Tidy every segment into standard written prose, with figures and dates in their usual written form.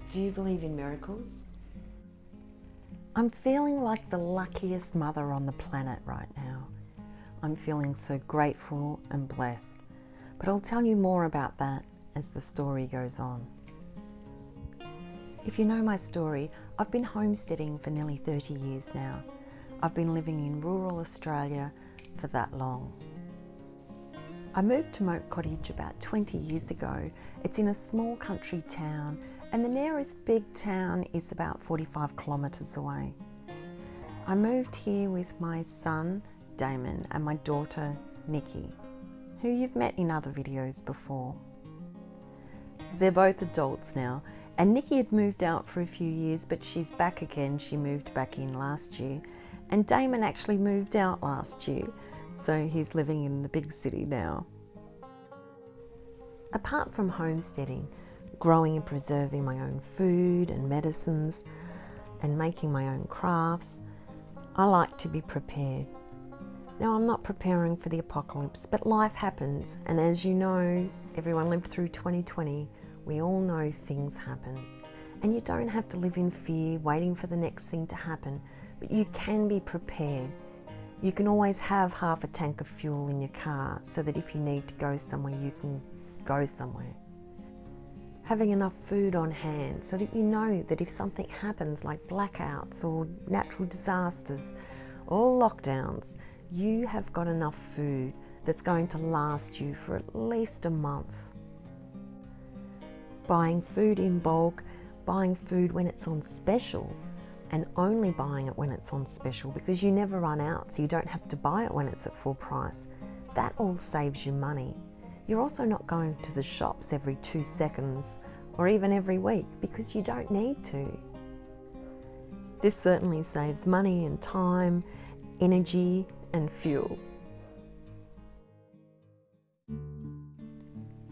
Do you believe in miracles? I'm feeling like the luckiest mother on the planet right now. I'm feeling so grateful and blessed, but I'll tell you more about that as the story goes on. If you know my story, I've been homesteading for nearly 30 years now. I've been living in rural Australia for that long. I moved to Moat Cottage about 20 years ago. It's in a small country town, and the nearest big town is about 45 kilometres away. I moved here with my son, Damon, and my daughter, Niki, who you've met in other videos before. They're both adults now, and Niki had moved out for a few years, but she's back again. She moved back in last year, and Damon actually moved out last year, so he's living in the big city now. Apart from homesteading, growing and preserving my own food and medicines, and making my own crafts, I like to be prepared. Now, I'm not preparing for the apocalypse, but life happens, and as you know, everyone lived through 2020, we all know things happen. And you don't have to live in fear, waiting for the next thing to happen, but you can be prepared. You can always have half a tank of fuel in your car so that if you need to go somewhere, you can go somewhere. Having enough food on hand so that you know that if something happens like blackouts or natural disasters or lockdowns, you have got enough food that's going to last you for at least a month. Buying food in bulk, buying food when it's on special, and only buying it when it's on special because you never run out, so you don't have to buy it when it's at full price. That all saves you money. You're also not going to the shops every 2 seconds or even every week because you don't need to. This certainly saves money and time, energy and fuel.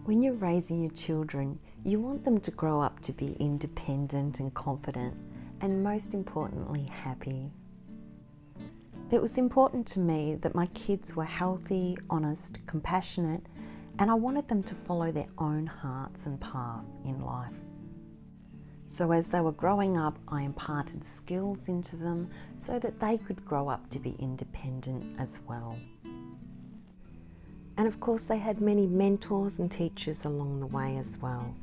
When you're raising your children, you want them to grow up to be independent and confident, and most importantly, happy. It was important to me that my kids were healthy, honest, compassionate, and I wanted them to follow their own hearts and path in life. So as they were growing up, I imparted skills into them so that they could grow up to be independent as well. And of course, they had many mentors and teachers along the way as well,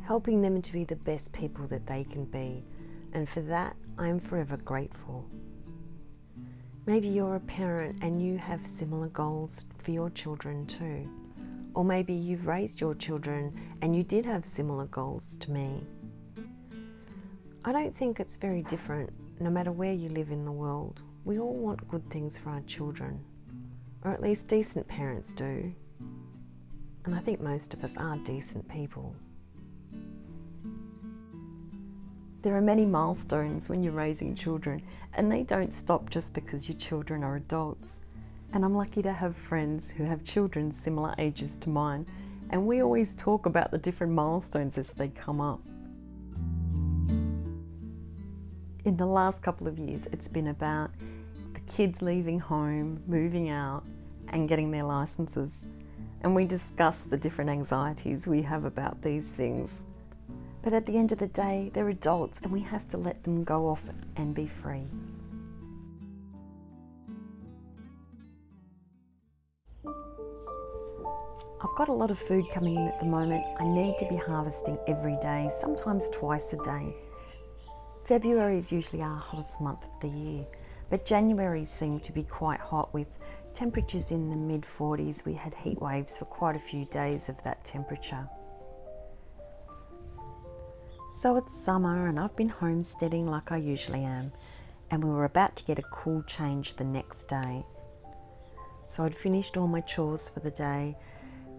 helping them to be the best people that they can be. And for that, I am forever grateful. Maybe you're a parent and you have similar goals for your children too. Or maybe you've raised your children and you did have similar goals to me. I don't think it's very different, no matter where you live in the world. We all want good things for our children, or at least decent parents do. And I think most of us are decent people. There are many milestones when you're raising children, and they don't stop just because your children are adults. And I'm lucky to have friends who have children similar ages to mine, and we always talk about the different milestones as they come up. In the last couple of years, it's been about the kids leaving home, moving out, and getting their licenses. And we discuss the different anxieties we have about these things. But at the end of the day, they're adults and we have to let them go off and be free. I've got a lot of food coming in at the moment. I need to be harvesting every day, sometimes twice a day. February is usually our hottest month of the year, but January seemed to be quite hot with temperatures in the mid-40s. We had heat waves for quite a few days of that temperature. So it's summer and I've been homesteading like I usually am, and we were about to get a cool change the next day. So I'd finished all my chores for the day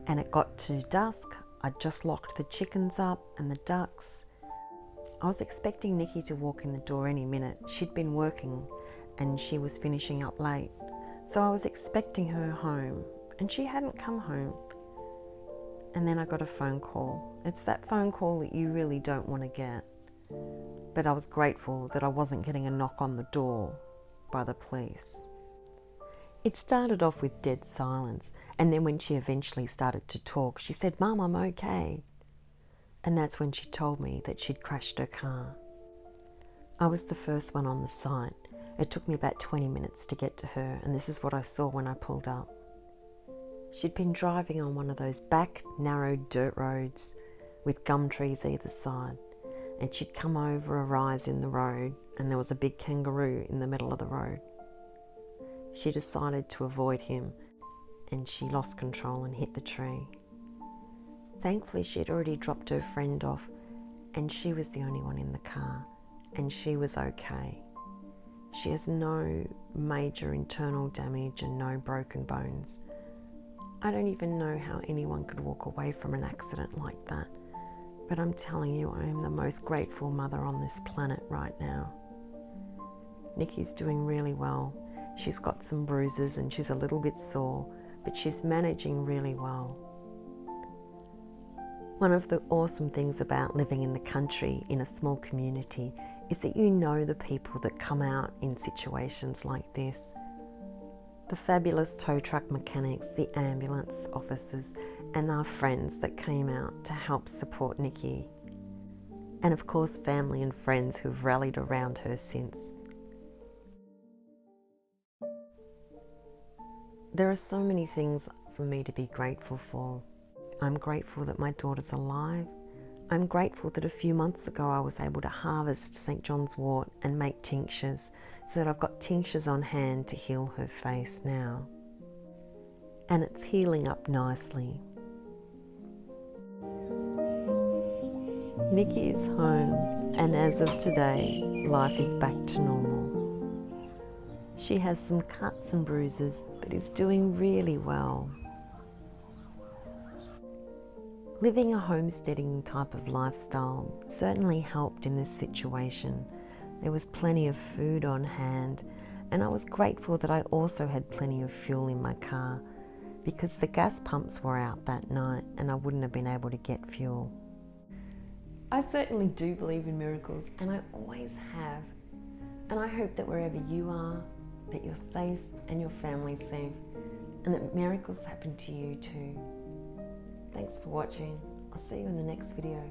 and it got to dusk. I'd just locked the chickens up and the ducks. I was expecting Niki to walk in the door any minute. She'd been working and she was finishing up late. So I was expecting her home and she hadn't come home. And then I got a phone call. It's that phone call that you really don't want to get. But I was grateful that I wasn't getting a knock on the door by the police. It started off with dead silence, and then when she eventually started to talk, she said, "Mum, I'm okay." And that's when she told me that she'd crashed her car. I was the first one on the site. It took me about 20 minutes to get to her, and this is what I saw when I pulled up. She'd been driving on one of those back narrow dirt roads with gum trees either side, and she'd come over a rise in the road and there was a big kangaroo in the middle of the road. She decided to avoid him and she lost control and hit the tree. Thankfully she had already dropped her friend off and she was the only one in the car and she was okay. She has no major internal damage and no broken bones. I don't even know how anyone could walk away from an accident like that, but I'm telling you, I am the most grateful mother on this planet right now. Niki's doing really well. She's got some bruises and she's a little bit sore, but she's managing really well. One of the awesome things about living in the country in a small community is that you know the people that come out in situations like this. The fabulous tow truck mechanics, the ambulance officers, and our friends that came out to help support Niki. And of course, family and friends who've rallied around her since. There are so many things for me to be grateful for. I'm grateful that my daughter's alive. I'm grateful that a few months ago I was able to harvest St Johns Wort and make tinctures, so that I've got tinctures on hand to heal her face now. And it's healing up nicely. Niki is home, and as of today, life is back to normal. She has some cuts and bruises, but is doing really well. Living a homesteading type of lifestyle certainly helped in this situation. There was plenty of food on hand, and I was grateful that I also had plenty of fuel in my car because the gas pumps were out that night and I wouldn't have been able to get fuel. I certainly do believe in miracles, and I always have. And I hope that wherever you are, that you're safe and your family's safe, and that miracles happen to you too. Thanks for watching. I'll see you in the next video.